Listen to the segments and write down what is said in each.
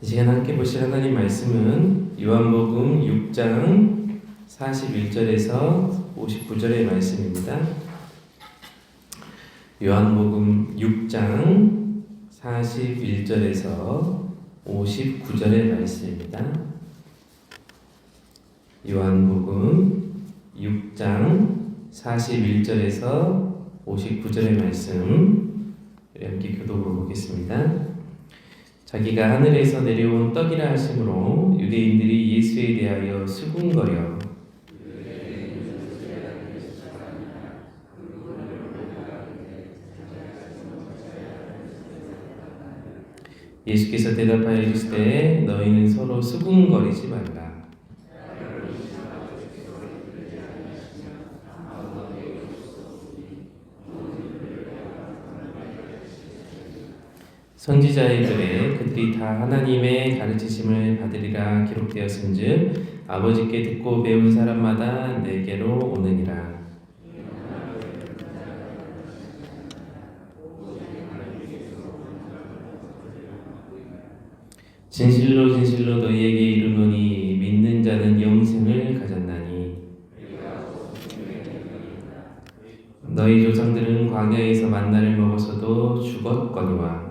이 시간 함께 보실 하나님 말씀은 요한복음 6장 41절에서 59절의 말씀입니다. 요한복음 6장 41절에서 59절의 말씀입니다. 요한복음 6장 41절에서 59절의 말씀 함께 교독으로 보겠습니다. 자기가 하늘에서 내려온 떡이라 하심으로 유대인들이 예수에 대하여 수군거려 예수께서 대답하여 이르시되 너희는 서로 수군거리지 말라. 선지자의 글에 그들이 다 하나님의 가르치심을 받으리라 기록되었은즉 아버지께 듣고 배운 사람마다 내게로 오느니라. 진실로 진실로 너희에게 이르노니 믿는 자는 영생을 가졌나니 너희 조상들은 광야에서 만나를 먹어서도 죽었거니와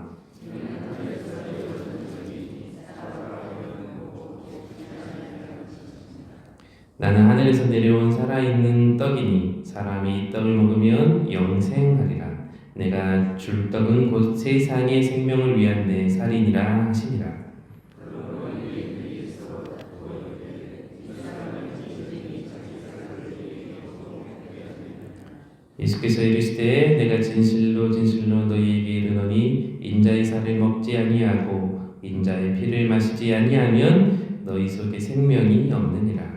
나는 하늘에서 내려온 살아있는 떡이니 사람이 이 떡을 먹으면 영생하리라. 내가 줄 떡은 곧 세상의 생명을 위한 내 살이니라 하시니라. 예수께서 이르시되 내가 진실로 진실로 너희에게 이르노니 인자의 살을 먹지 아니하고 인자의 피를 마시지 아니하면 너희 속에 생명이 없느니라.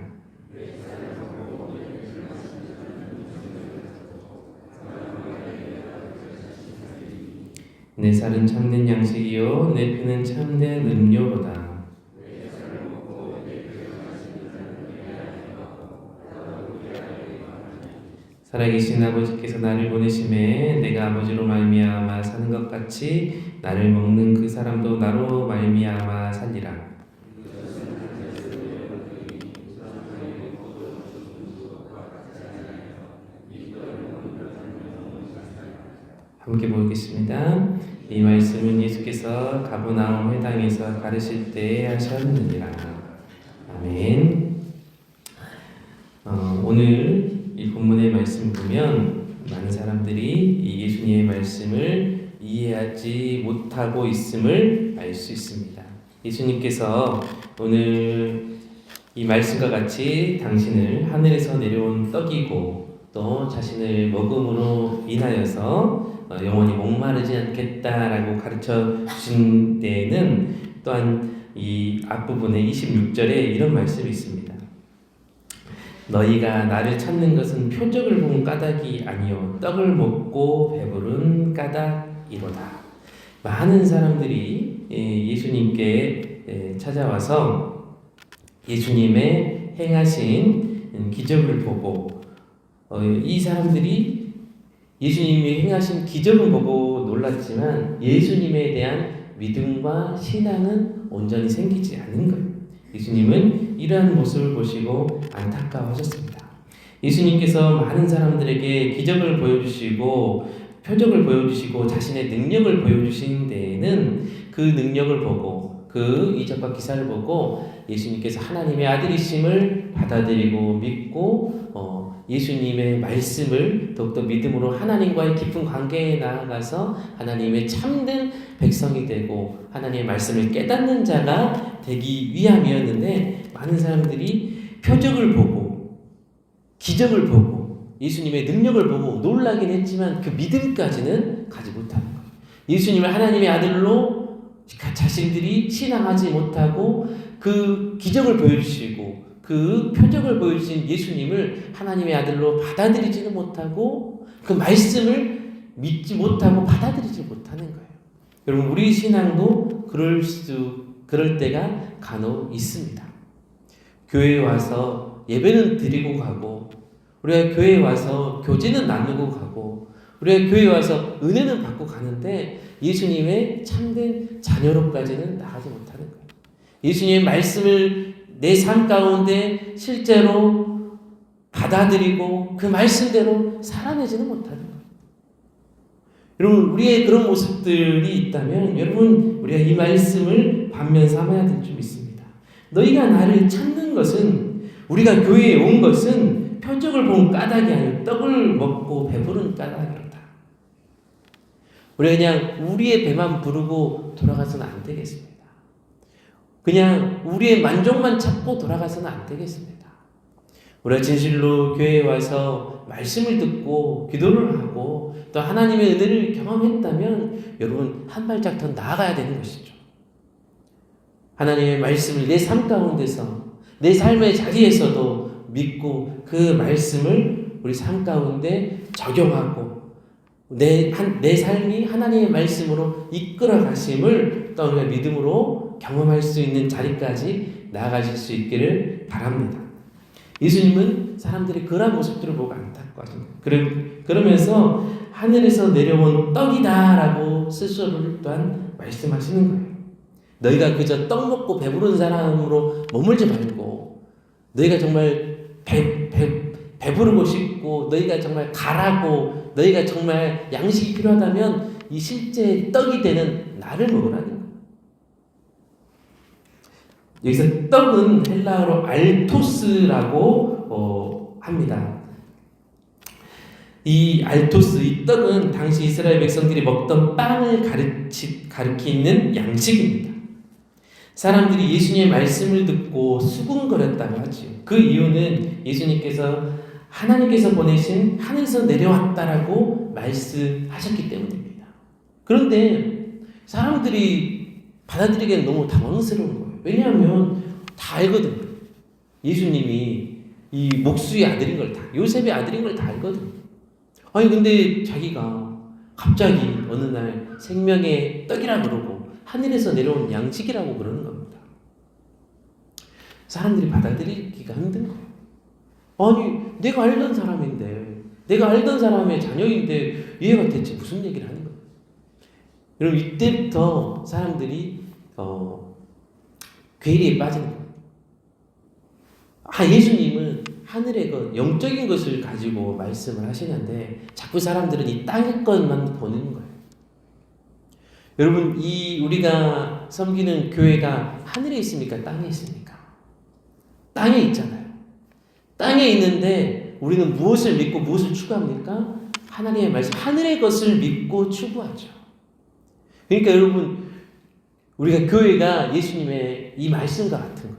내 살은 참된 양식이요 내 피는 참된 음료로다. 살아계신 아버지께서 나를 보내심에 내가 아버지로 말미암아 사는 것 같이 나를 먹는 그 사람도 나로 말미암아 살리라. 함께 보겠습니다. 이 말씀은 예수께서 가버나움 회당에서 가르칠 때 하셨느니라. 아멘. 오늘 이 본문의 말씀 보면 많은 사람들이 이 예수님의 말씀을 이해하지 못하고 있음을 알 수 있습니다. 예수님께서 오늘 이 말씀과 같이 당신을 하늘에서 내려온 떡이고 또 자신을 먹음으로 인하여서 영원히 목마르지 않겠다라고 가르쳐 주신 데에는 또한 이 앞부분에 26절에 이런 말씀이 있습니다. 너희가 나를 찾는 것은 표적을 본 까닭이 아니요 떡을 먹고 배부른 까닭이로다. 많은 사람들이 예수님께 찾아와서 예수님의 행하신 기적을 보고 이 사람들이 예수님이 행하신 기적을 보고 놀랐지만 예수님에 대한 믿음과 신앙은 온전히 생기지 않은 거예요. 예수님은 이러한 모습을 보시고 안타까워하셨습니다. 예수님께서 많은 사람들에게 기적을 보여주시고 표적을 보여주시고 자신의 능력을 보여주신 데에는 그 능력을 보고 그 이적과 기사를 보고 예수님께서 하나님의 아들이심을 받아들이고 믿고 예수님의 말씀을 더욱더 믿음으로 하나님과의 깊은 관계에 나아가서 하나님의 참된 백성이 되고 하나님의 말씀을 깨닫는 자가 되기 위함이었는데 많은 사람들이 표적을 보고 기적을 보고 예수님의 능력을 보고 놀라긴 했지만 그 믿음까지는 가지 못하는 거예요. 예수님을 하나님의 아들로 자신들이 신앙하지 못하고 그 기적을 보여주시고 그 표적을 보여주신 예수님을 하나님의 아들로 받아들이지는 못하고 그 말씀을 믿지 못하고 받아들이지 못하는 거예요. 여러분 우리 신앙도 그럴 때가 간혹 있습니다. 교회에 와서 예배는 드리고 가고 우리가 교회에 와서 교제는 나누고 가고 우리가 교회에 와서 은혜는 받고 가는데 예수님의 참된 자녀로까지는 나가지 못하는 거예요. 예수님의 말씀을 내 삶 가운데 실제로 받아들이고 그 말씀대로 살아내지는 못하는 거예요. 여러분, 우리의 그런 모습들이 있다면 여러분, 우리가 이 말씀을 반면 삼아야 될 줄 믿습니다. 너희가 나를 찾는 것은, 우리가 교회에 온 것은 표적을 본 까닭이 아니라 떡을 먹고 배부른 까닭이로다. 우리가 그냥 우리의 배만 부르고 돌아가서는 안 되겠습니다. 그냥 우리의 만족만 찾고 돌아가서는 안 되겠습니다. 우리가 진실로 교회에 와서 말씀을 듣고 기도를 하고 또 하나님의 은혜를 경험했다면 여러분, 한 발짝 더 나아가야 되는 것이죠. 하나님의 말씀을 내 삶 가운데서, 내 삶의 자리에서도 믿고 그 말씀을 우리 삶 가운데 적용하고 내 삶이 하나님의 말씀으로 이끌어 가심을 또 우리가 믿음으로 경험할 수 있는 자리까지 나아가실 수 있기를 바랍니다. 예수님은 사람들이 그러한 모습들을 보고 안타까워하십니다. 그러면서 하늘에서 내려온 떡이다라고 스스로를 또한 말씀하시는 거예요. 너희가 그저 떡 먹고 배부른 사람으로 머물지 말고 너희가 정말 배부르고 싶고 너희가 정말 가라고 너희가 정말 양식이 필요하다면 이 실제 떡이 되는 나를 먹으라는 거예요. 여기서 떡은 헬라어로 알토스라고 합니다. 이 알토스, 이 떡은 당시 이스라엘 백성들이 먹던 빵을 가리키는 양식입니다. 사람들이 예수님의 말씀을 듣고 수군거렸다고 하죠. 그 이유는 예수님께서 하나님께서 보내신 하늘에서 내려왔다라고 말씀하셨기 때문입니다. 그런데 사람들이 받아들이기엔 너무 당황스러운 거예요. 왜냐하면 다 알거든요. 예수님이 이 목수의 아들인 걸 다, 요셉의 아들인 걸 다 알거든요. 아니 근데 자기가 갑자기 어느 날 생명의 떡이라 그러고 하늘에서 내려온 양식이라고 그러는 겁니다. 사람들이 받아들이기가 힘든 거예요. 아니 내가 알던 사람인데, 내가 알던 사람의 자녀인데 얘가 대체 무슨 얘기를 하는 거예요. 여러분, 이때부터 사람들이 괴리에 빠지는 거예요. 예수님은 하늘의 것, 영적인 것을 가지고 말씀을 하시는데 자꾸 사람들은 이 땅의 것만 보는 거예요. 여러분, 우리가 섬기는 교회가 하늘에 있습니까? 땅에 있습니까? 땅에 있잖아요. 땅에 있는데 우리는 무엇을 믿고 무엇을 추구합니까? 하나님의 말씀, 하늘의 것을 믿고 추구하죠. 그러니까 여러분, 우리가 교회가 예수님의 이 말씀과 같은 거예요.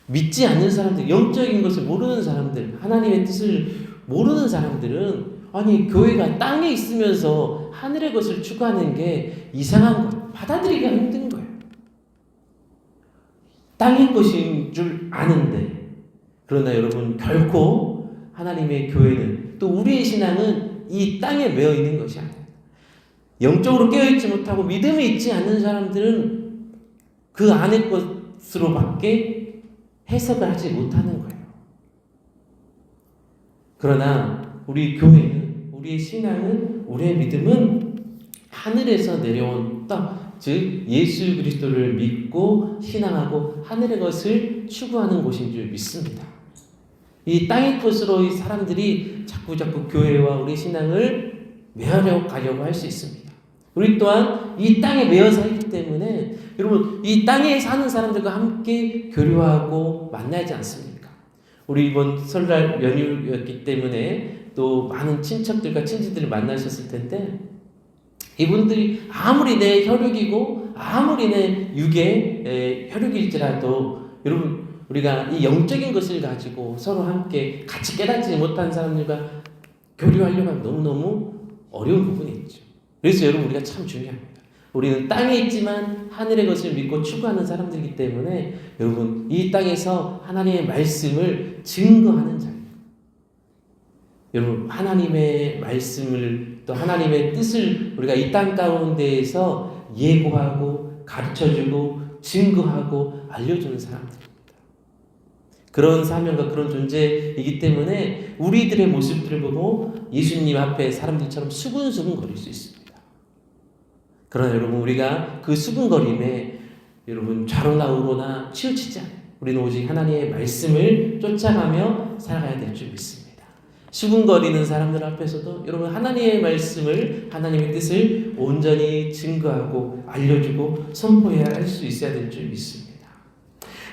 믿지 않는 사람들, 영적인 것을 모르는 사람들, 하나님의 뜻을 모르는 사람들은 아니 교회가 땅에 있으면서 하늘의 것을 추구하는 게 이상한 것, 받아들이기가 힘든 거예요. 땅의 것인 줄 아는데, 그러나 여러분, 결코 하나님의 교회는, 또 우리의 신앙은 이 땅에 매여 있는 것이 아니에요. 영적으로 깨어있지 못하고 믿음이 있지 않는 사람들은 그 안의 것으로밖에 해석을 하지 못하는 거예요. 그러나 우리 교회는, 우리의 신앙은, 우리의 믿음은 하늘에서 내려온 떡, 즉 예수 그리스도를 믿고 신앙하고 하늘의 것을 추구하는 곳인 줄 믿습니다. 이 땅의 것으로 이 사람들이 자꾸 교회와 우리 신앙을 매여 가려고 할 수 있습니다. 우리 또한 이 땅에 매여 살기 때문에 여러분, 이 땅에 사는 사람들과 함께 교류하고 만나지 않습니까? 우리 이번 설날 연휴였기 때문에 또 많은 친척들과 친지들을 만나셨을 텐데, 이분들이 아무리 내 혈육이고 아무리 내 육의 혈육일지라도 여러분, 우리가 이 영적인 것을 가지고 서로 함께 같이 깨닫지 못한 사람들과 교류하려고 하면 너무너무 어려운 부분이 있죠. 그래서 여러분, 우리가 참 중요합니다. 우리는 땅에 있지만 하늘의 것을 믿고 추구하는 사람들이기 때문에 여러분, 이 땅에서 하나님의 말씀을 증거하는 자입니다. 여러분, 하나님의 말씀을, 또 하나님의 뜻을 우리가 이 땅 가운데에서 예고하고 가르쳐주고 증거하고 알려주는 사람들입니다. 그런 사명과 그런 존재이기 때문에 우리들의 모습들을 보고 예수님 앞에 사람들처럼 수근수근 거릴 수 있습니다. 그러나 여러분, 우리가 그 수근거림에 여러분 좌로나 우로나 치우치지 않아요. 우리는 오직 하나님의 말씀을 쫓아가며 살아가야 될 줄 믿습니다. 수군거리는 사람들 앞에서도 여러분 하나님의 말씀을, 하나님의 뜻을 온전히 증거하고 알려주고 선포해야 할 수 있어야 될 줄 믿습니다.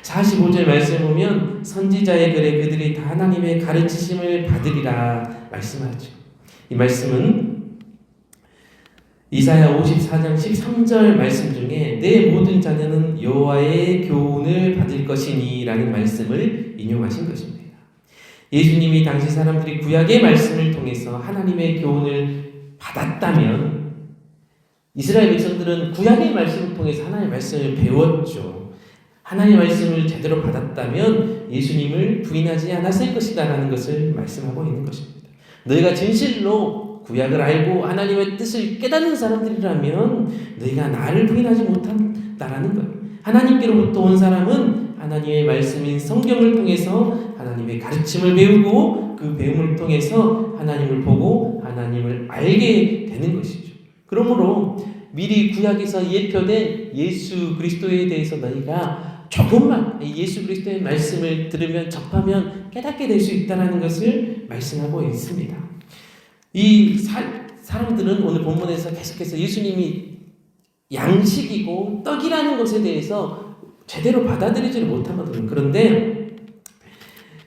45절 말씀을 보면 선지자의 글에 그들이 다 하나님의 가르치심을 받으리라 말씀하죠. 이 말씀은 이사야 54장 13절 말씀 중에 내 모든 자녀는 여호와의 교훈을 받을 것이니 라는 말씀을 인용하신 것입니다. 예수님이 당시 사람들이 구약의 말씀을 통해서 하나님의 교훈을 받았다면 이스라엘 백성들은 구약의 말씀을 통해서 하나님의 말씀을 배웠죠. 하나님의 말씀을 제대로 받았다면 예수님을 부인하지 않았을 것이다 라는 것을 말씀하고 있는 것입니다. 너희가 진실로 구약을 알고 하나님의 뜻을 깨닫는 사람들이라면 너희가 나를 부인하지 못한다라는 거예요. 하나님께로부터 온 사람은 하나님의 말씀인 성경을 통해서 하나님의 가르침을 배우고 그 배움을 통해서 하나님을 보고 하나님을 알게 되는 것이죠. 그러므로 미리 구약에서 예표된 예수 그리스도에 대해서 너희가 조금만 예수 그리스도의 말씀을 들으면 접하면 깨닫게 될 수 있다는 것을 말씀하고 있습니다. 이 사람들은 오늘 본문에서 계속해서 예수님이 양식이고 떡이라는 것에 대해서 제대로 받아들이지를 못하거든요. 그런데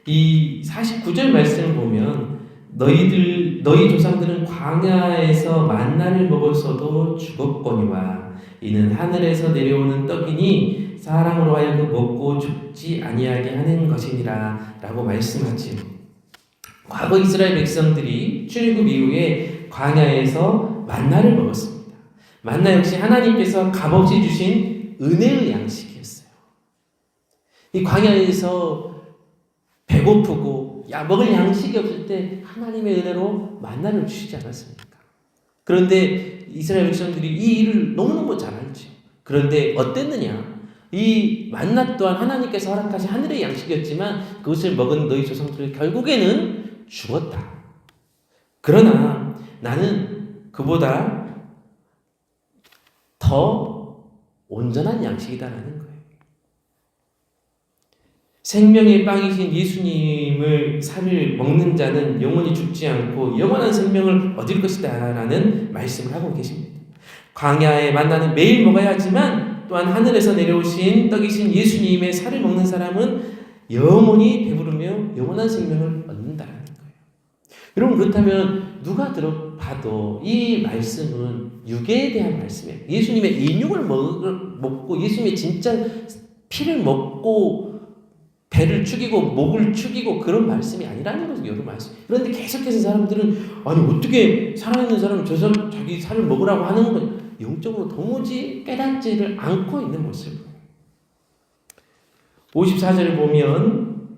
이 49절 말씀을 보면 너희 조상들은 광야에서 만나를 먹었어도 죽었거니와 이는 하늘에서 내려오는 떡이니 사람으로 하여금 먹고 죽지 아니하게 하는 것이니라 라고 말씀하지요. 과거 이스라엘 백성들이 출애굽 이후에 광야에서 만나를 먹었습니다. 만나 역시 하나님께서 값없이 주신 은혜의 양식이었어요. 이 광야에서 배고프고 먹을 양식이 없을 때 하나님의 은혜로 만나를 주시지 않았습니까? 그런데 이스라엘 백성들이 이 일을 너무너무 잘 알죠. 그런데 어땠느냐? 이 만나 또한 하나님께서 허락하신 하늘의 양식이었지만 그것을 먹은 너희 조상들이 결국에는 죽었다. 그러나 나는 그보다 더 온전한 양식이다라는 거예요. 생명의 빵이신 예수님을 살을 먹는 자는 영원히 죽지 않고 영원한 생명을 얻을 것이다 라는 말씀을 하고 계십니다. 광야에 만나는 매일 먹어야 하지만 또한 하늘에서 내려오신 떡이신 예수님의 살을 먹는 사람은 영원히 배부르며 영원한 생명을 얻는다라는 거예요. 여러분 그렇다면 누가 들어봐도 이 말씀은 유괴에 대한 말씀이에요. 예수님의 인육을 먹고 예수님의 진짜 피를 먹고 배를 축이고 목을 축이고 그런 말씀이 아니라는 거죠. 여러 말씀. 그런데 계속해서 사람들은 아니 어떻게 살아있는 사람은 저 사람 자기 살을 먹으라고 하는 건 영적으로 도무지 깨닫지를 않고 있는 모습. 54절을 보면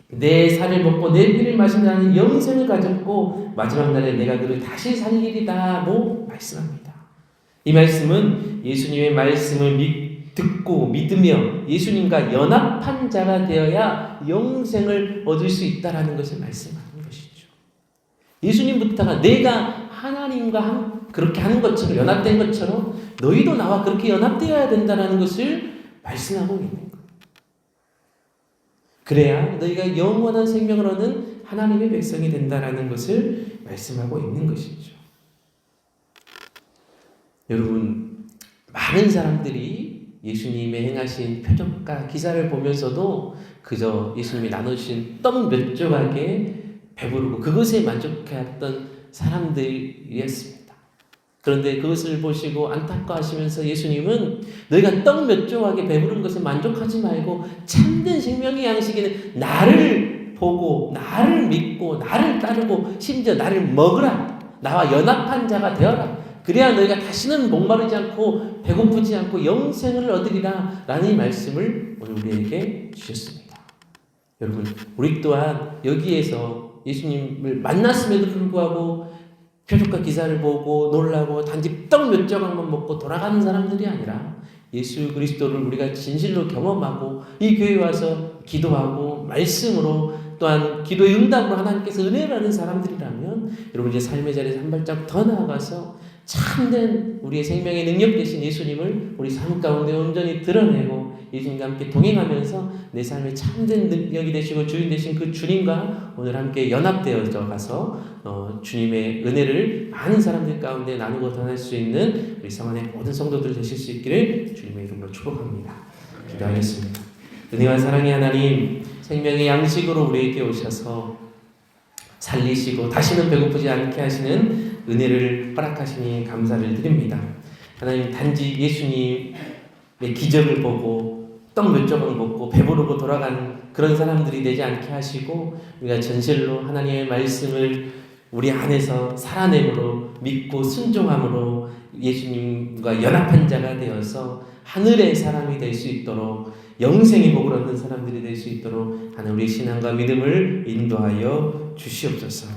내 살을 먹고 내 피를 마신 자는 영생을 가졌고 마지막 날에 내가 그를 다시 살리리다고 말씀합니다. 이 말씀은 예수님의 말씀을 듣고 믿으며 예수님과 연합한 자가 되어야 영생을 얻을 수 있다라는 것을 말씀하는 것이죠. 예수님부터가 내가 하나님과 그렇게 하는 것처럼 연합된 것처럼 너희도 나와 그렇게 연합되어야 된다는 것을 말씀하고 있는 거예요. 그래야 너희가 영원한 생명을 얻는 하나님의 백성이 된다라는 것을 말씀하고 있는 것이죠. 여러분 많은 사람들이 예수님의 행하신 표적과 기사를 보면서도 그저 예수님이 나눠주신 떡 몇 조각에 배부르고 그것에 만족해했던 사람들이었습니다. 그런데 그것을 보시고 안타까워하시면서 예수님은 너희가 떡 몇 조각에 배부른 것에 만족하지 말고 참된 생명의 양식에는 나를 보고 나를 믿고 나를 따르고 심지어 나를 먹으라. 나와 연합한 자가 되어라. 그래야 너희가 다시는 목마르지 않고 배고프지 않고 영생을 얻으리라 라는 이 말씀을 오늘 우리에게 주셨습니다. 여러분 우리 또한 여기에서 예수님을 만났음에도 불구하고 표적과 기사를 보고 놀라고 단지 떡 몇 조각만 먹고 돌아가는 사람들이 아니라 예수 그리스도를 우리가 진실로 경험하고 이 교회에 와서 기도하고 말씀으로 또한 기도의 응답으로 하나님께서 은혜를 하는 사람들이라면 여러분 이제 삶의 자리에서 한 발짝 더 나아가서 참된 우리의 생명의 능력 되신 예수님을 우리 삶 가운데 온전히 드러내고 예수님과 함께 동행하면서 내 삶의 참된 능력이 되시고 주인 되신 그 주님과 오늘 함께 연합되어져 가서 주님의 은혜를 많은 사람들 가운데 나누고 전할 수 있는 우리 성안의 모든 성도들 되실 수 있기를 주님의 이름으로 축복합니다. 기도하겠습니다. 은혜와 사랑의 하나님, 생명의 양식으로 우리에게 오셔서 살리시고 다시는 배고프지 않게 하시는 은혜를 허락하시니 감사를 드립니다. 하나님, 단지 예수님의 기적을 보고 떡 몇 조각 먹고 배부르고 돌아간 그런 사람들이 되지 않게 하시고 우리가 전실로 하나님의 말씀을 우리 안에서 살아내므로 믿고 순종함으로 예수님과 연합한 자가 되어서 하늘의 사람이 될 수 있도록 영생의 복을 얻는 사람들이 될 수 있도록 하나님 우리의 신앙과 믿음을 인도하여 주시옵소서.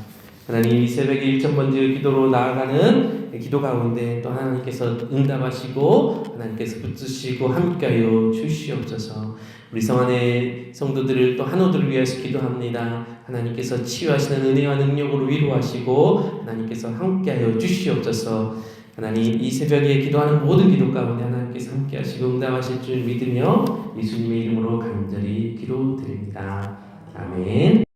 하나님, 이 새벽에 일천 번째 기도로 나아가는 기도 가운데 또 하나님께서 응답하시고 하나님께서 붙드시고 함께하여 주시옵소서. 우리 성안의 성도들을 또 한우들을 위해서 기도합니다. 하나님께서 치유하시는 은혜와 능력으로 위로하시고 하나님께서 함께하여 주시옵소서. 하나님, 이 새벽에 기도하는 모든 기도 가운데 하나님께서 함께하시고 응답하실 줄 믿으며 예수님의 이름으로 간절히 기도드립니다. 아멘.